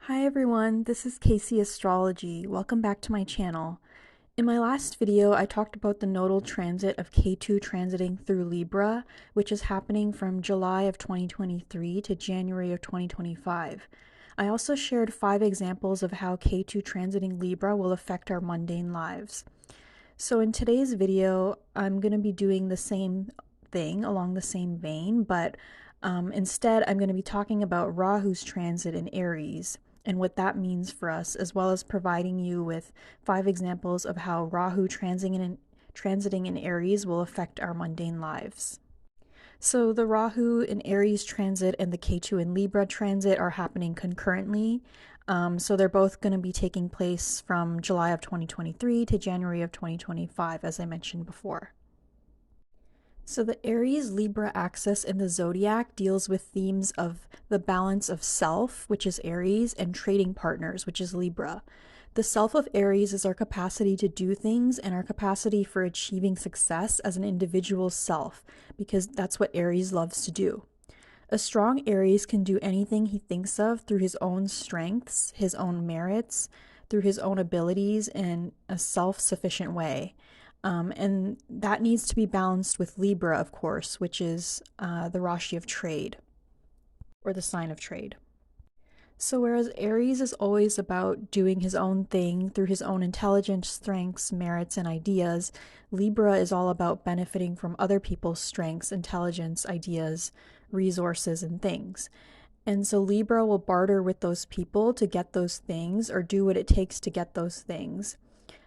Hi everyone, this is Casey Astrology. Welcome back to my channel. In my last video, I talked about the nodal transit of Ketu transiting through Libra, which is happening from July of 2023 to January of 2025. I also shared 5 examples of how Ketu transiting Libra will affect our mundane lives. So in today's video, I'm going to be doing the same thing along the same vein, but instead I'm going to be talking about Rahu's transit in Aries and what that means for us, as well as providing you with 5 examples of how Rahu transiting in Aries will affect our mundane lives. So the Rahu in Aries transit and the Ketu in Libra transit are happening concurrently. So they're both going to be taking place from July of 2023 to January of 2025, as I mentioned before. So the Aries-Libra axis in the zodiac deals with themes of the balance of self, which is Aries, and trading partners, which is Libra. The self of Aries is our capacity to do things and our capacity for achieving success as an individual self, because that's what Aries loves to do. A strong Aries can do anything he thinks of through his own strengths, his own merits, through his own abilities in a self-sufficient way. And that needs to be balanced with Libra, of course, which is the Rashi of trade, or the sign of trade. So whereas Aries is always about doing his own thing through his own intelligence, strengths, merits, and ideas, Libra is all about benefiting from other people's strengths, intelligence, ideas, resources, and things. And so Libra will barter with those people to get those things or do what it takes to get those things.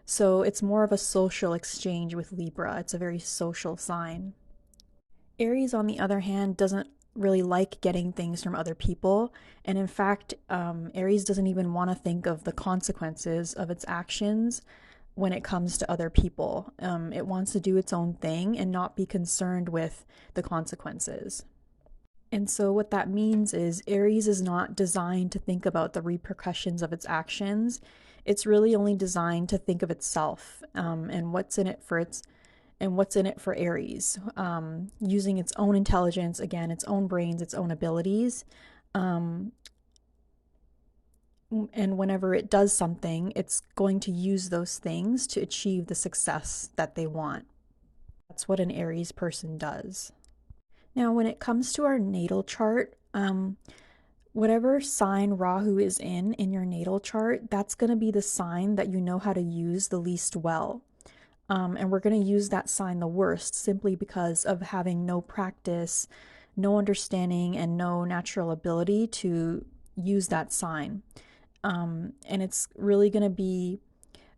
So it's more of a social exchange with Libra. It's a very social sign. Aries, on the other hand, doesn't really like getting things from other people. And in fact, Aries doesn't even want to think of the consequences of its actions when it comes to other people. It wants to do its own thing and not be concerned with the consequences. And so what that means is Aries is not designed to think about the repercussions of its actions. It's really only designed to think of itself, and what's in it for Aries, using its own intelligence, again, its own brains, its own abilities. And whenever it does something, it's going to use those things to achieve the success that they want. That's what an Aries person does. Now, when it comes to our natal chart, whatever sign Rahu is in your natal chart, that's going to be the sign that you know how to use the least well. And we're going to use that sign the worst simply because of having no practice, no understanding, and no natural ability to use that sign. And it's really going to be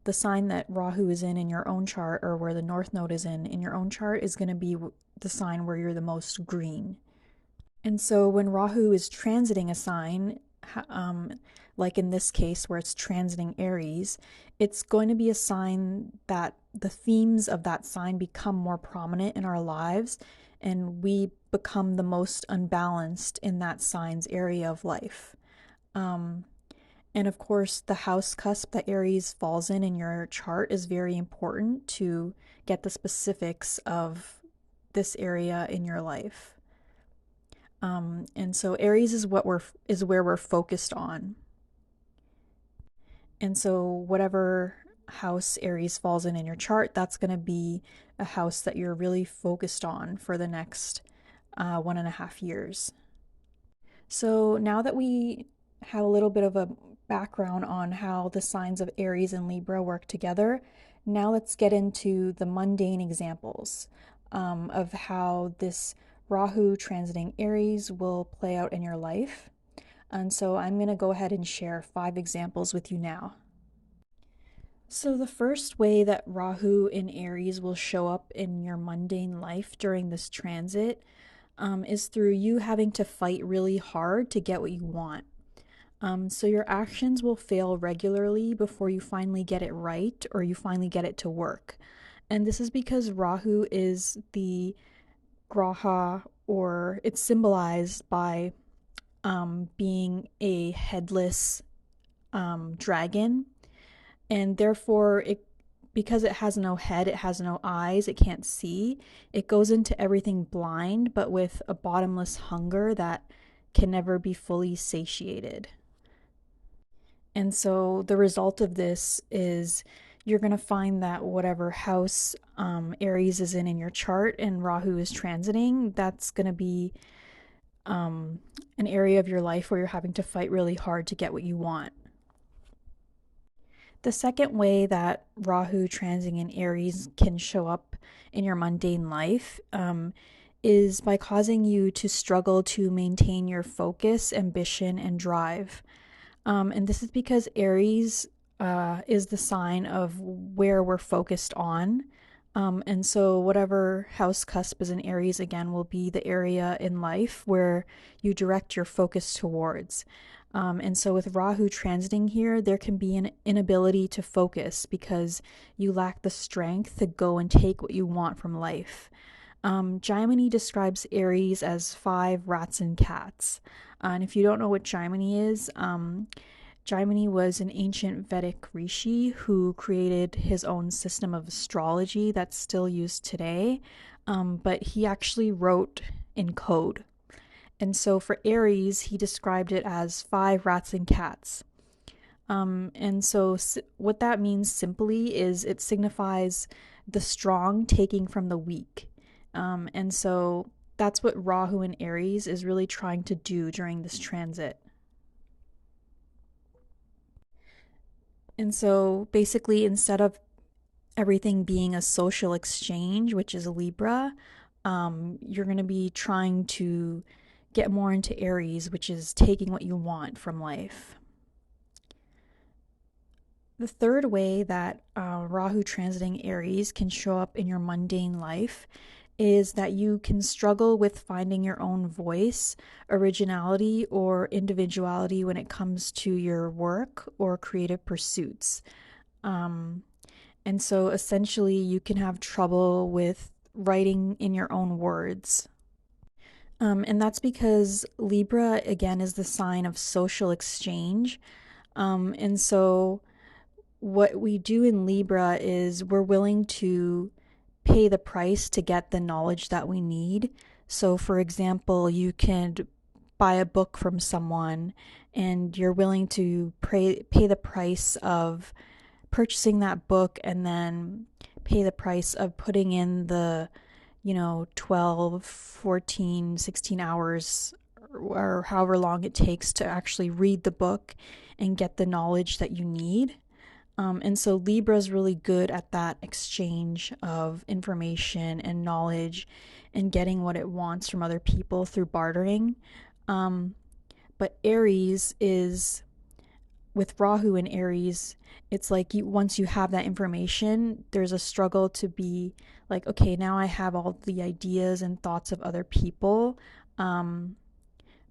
the sign that Rahu is in your own chart, or where the North Node is in your own chart, is going to be the sign where you're the most green. And so when Rahu is transiting a sign, like in this case where it's transiting Aries, it's going to be a sign that the themes of that sign become more prominent in our lives, and we become the most unbalanced in that sign's area of life. And of course, the house cusp that Aries falls in your chart is very important to get the specifics of this area in your life. And so Aries is where we're focused on. And so whatever house Aries falls in your chart, that's going to be a house that you're really focused on for the next 1.5 years. So now that we have a little bit of a background on how the signs of Aries and Libra work together, now let's get into the mundane examples of how this Rahu transiting Aries will play out in your life. And so I'm going to go ahead and share 5 examples with you now. So the first way that Rahu in Aries will show up in your mundane life during this transit is through you having to fight really hard to get what you want. So your actions will fail regularly before you finally get it right or you finally get it to work. And this is because Rahu is the graha, or it's symbolized by being a headless dragon. And therefore, because it has no head, it has no eyes, it can't see, it goes into everything blind, but with a bottomless hunger that can never be fully satiated. And so the result of this is you're going to find that whatever house Aries is in your chart and Rahu is transiting, that's going to be an area of your life where you're having to fight really hard to get what you want. The second way that Rahu transiting in Aries can show up in your mundane life is by causing you to struggle to maintain your focus, ambition, and drive. And this is because Aries is the sign of where we're focused on. And so whatever house cusp is in Aries, again, will be the area in life where you direct your focus towards. And so with Rahu transiting here, there can be an inability to focus because you lack the strength to go and take what you want from life. Jaimini describes Aries as 5 rats and cats. And if you don't know what Jaimini is, Jaimini was an ancient Vedic rishi who created his own system of astrology that's still used today, but he actually wrote in code. And so for Aries, he described it as 5 rats and cats. And so what that means simply is it signifies the strong taking from the weak. And so that's what Rahu in Aries is really trying to do during this transit. And so basically, instead of everything being a social exchange, which is a Libra, you're going to be trying to get more into Aries, which is taking what you want from life. The third way that Rahu transiting Aries can show up in your mundane life is that you can struggle with finding your own voice, originality, or individuality when it comes to your work or creative pursuits. And so essentially you can have trouble with writing in your own words. And that's because Libra, again, is the sign of social exchange. And so what we do in Libra is we're willing to pay the price to get the knowledge that we need. So, for example, you can buy a book from someone and you're willing to pay the price of purchasing that book and then pay the price of putting in the 12, 14, 16 hours or however long it takes to actually read the book and get the knowledge that you need. And so Libra is really good at that exchange of information and knowledge and getting what it wants from other people through bartering. But Aries is, with Rahu in Aries, it's like once you have that information, there's a struggle to be like, okay, now I have all the ideas and thoughts of other people.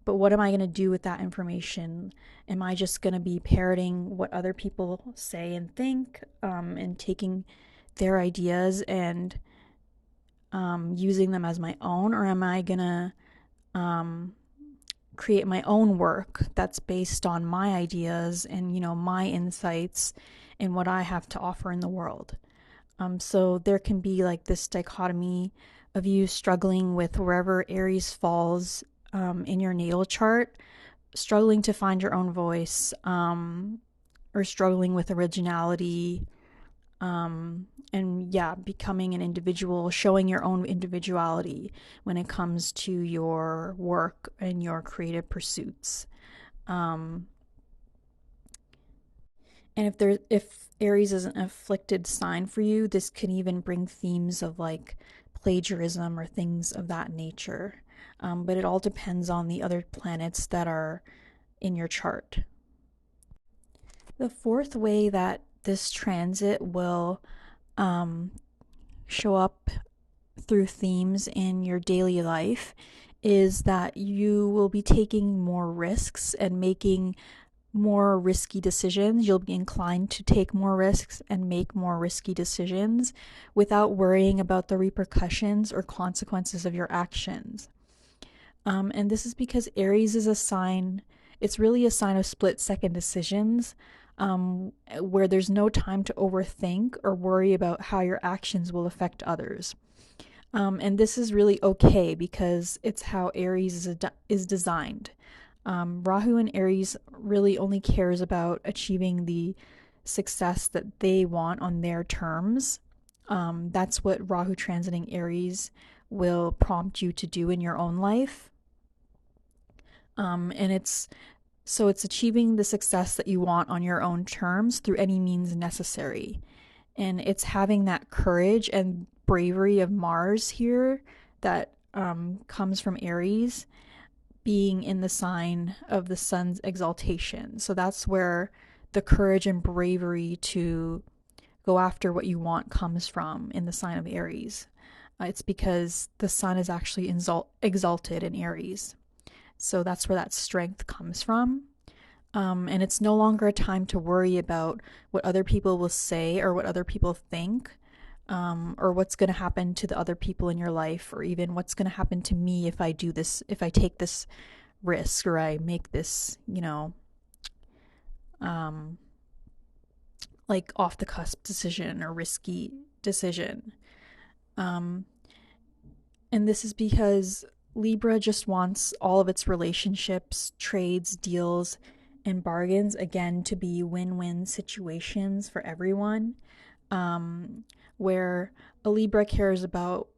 But what am I going to do with that information? Am I just going to be parroting what other people say and think, and taking their ideas and using them as my own? Or am I going to create my own work that's based on my ideas and, my insights and what I have to offer in the world? So there can be like this dichotomy of you struggling with wherever Aries falls in your natal chart, struggling to find your own voice, or struggling with originality, and becoming an individual, showing your own individuality when it comes to your work and your creative pursuits. And if Aries is an afflicted sign for you, this can even bring themes of like plagiarism or things of that nature. But it all depends on the other planets that are in your chart. The fourth way that this transit will show up through themes in your daily life is that you will be taking more risks and making more risky decisions. You'll be inclined to take more risks and make more risky decisions without worrying about the repercussions or consequences of your actions. And this is because Aries is a sign, it's really a sign of split-second decisions, where there's no time to overthink or worry about how your actions will affect others. And this is really okay because it's how Aries is designed. Rahu in Aries really only cares about achieving the success that they want on their terms. That's what Rahu transiting Aries will prompt you to do in your own life. And it's achieving the success that you want on your own terms through any means necessary. And it's having that courage and bravery of Mars here that comes from Aries, being in the sign of the sun's exaltation. So that's where the courage and bravery to go after what you want comes from in the sign of Aries. It's because the sun is actually exalted in Aries. So that's where that strength comes from. And it's no longer a time to worry about what other people will say or what other people think, or what's going to happen to the other people in your life, or even what's going to happen to me if I do this, if I take this risk or I make this, like off the cusp decision or risky decision. And this is because Libra just wants all of its relationships, trades, deals, and bargains, again, to be win-win situations for everyone, where a Libra cares about,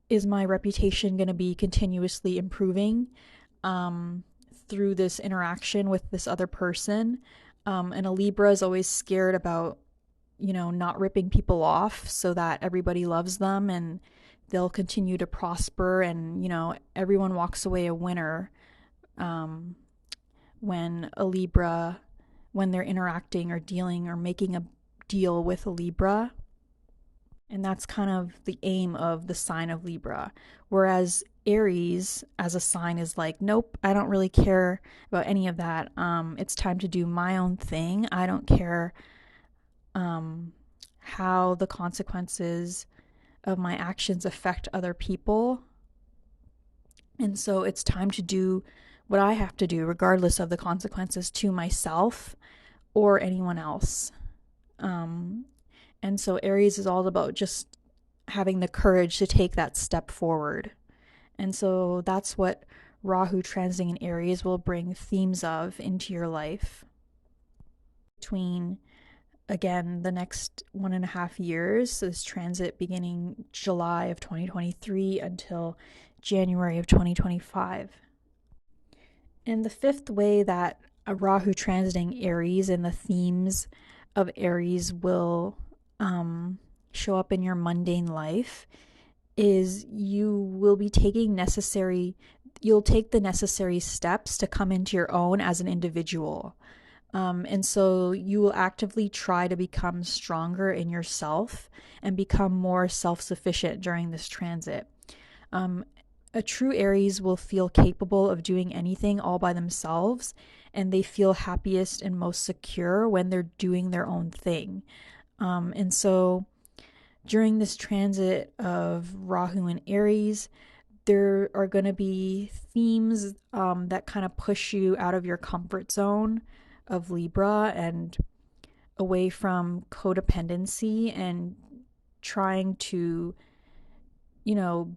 is my reputation going to be continuously improving through this interaction with this other person? And a Libra is always scared about, not ripping people off so that everybody loves them and they'll continue to prosper, and, everyone walks away a winner when a Libra, when they're interacting or dealing or making a deal with a Libra. And that's kind of the aim of the sign of Libra. Whereas Aries as a sign is like, nope, I don't really care about any of that. It's time to do my own thing. I don't care how the consequences of my actions affect other people. And so it's time to do what I have to do, regardless of the consequences to myself or anyone else. And so Aries is all about just having the courage to take that step forward. And so that's what Rahu transiting in Aries will bring themes of into your life. Between, again, the next 1.5 years, so this transit beginning July of 2023 until January of 2025. And the fifth way that a Rahu transiting Aries and the themes of Aries will show up in your mundane life is you'll take the necessary steps to come into your own as an individual. And so you will actively try to become stronger in yourself and become more self-sufficient during this transit. A true Aries will feel capable of doing anything all by themselves, and they feel happiest and most secure when they're doing their own thing. And so during this transit of Rahu and Aries, there are going to be themes that kind of push you out of your comfort zone of Libra and away from codependency and trying to,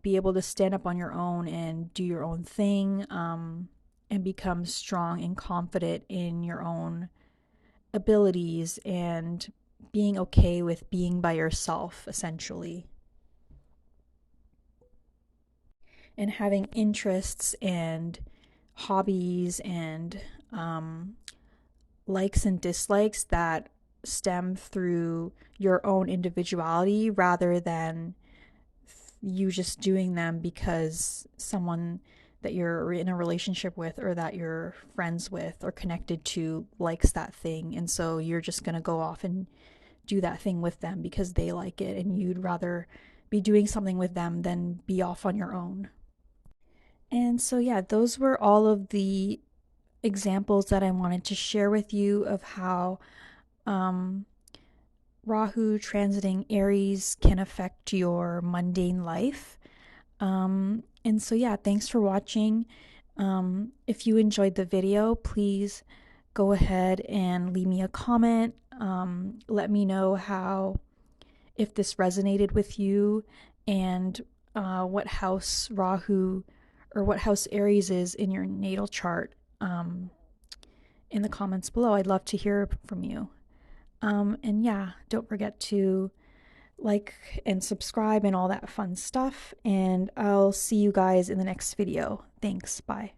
be able to stand up on your own and do your own thing, and become strong and confident in your own abilities and being okay with being by yourself, essentially. And having interests and hobbies and likes and dislikes that stem through your own individuality rather than you just doing them because someone that you're in a relationship with or that you're friends with or connected to likes that thing. And so you're just going to go off and do that thing with them because they like it, and you'd rather be doing something with them than be off on your own. And so, yeah, those were all of the examples that I wanted to share with you of how Rahu transiting Aries can affect your mundane life. And so, yeah, thanks for watching. If you enjoyed the video, please go ahead and leave me a comment. Let me know if this resonated with you and what house Rahu or what house Aries is in your natal chart in the comments below. I'd love to hear from you. And yeah, don't forget to like and subscribe and all that fun stuff. And I'll see you guys in the next video. Thanks. Bye.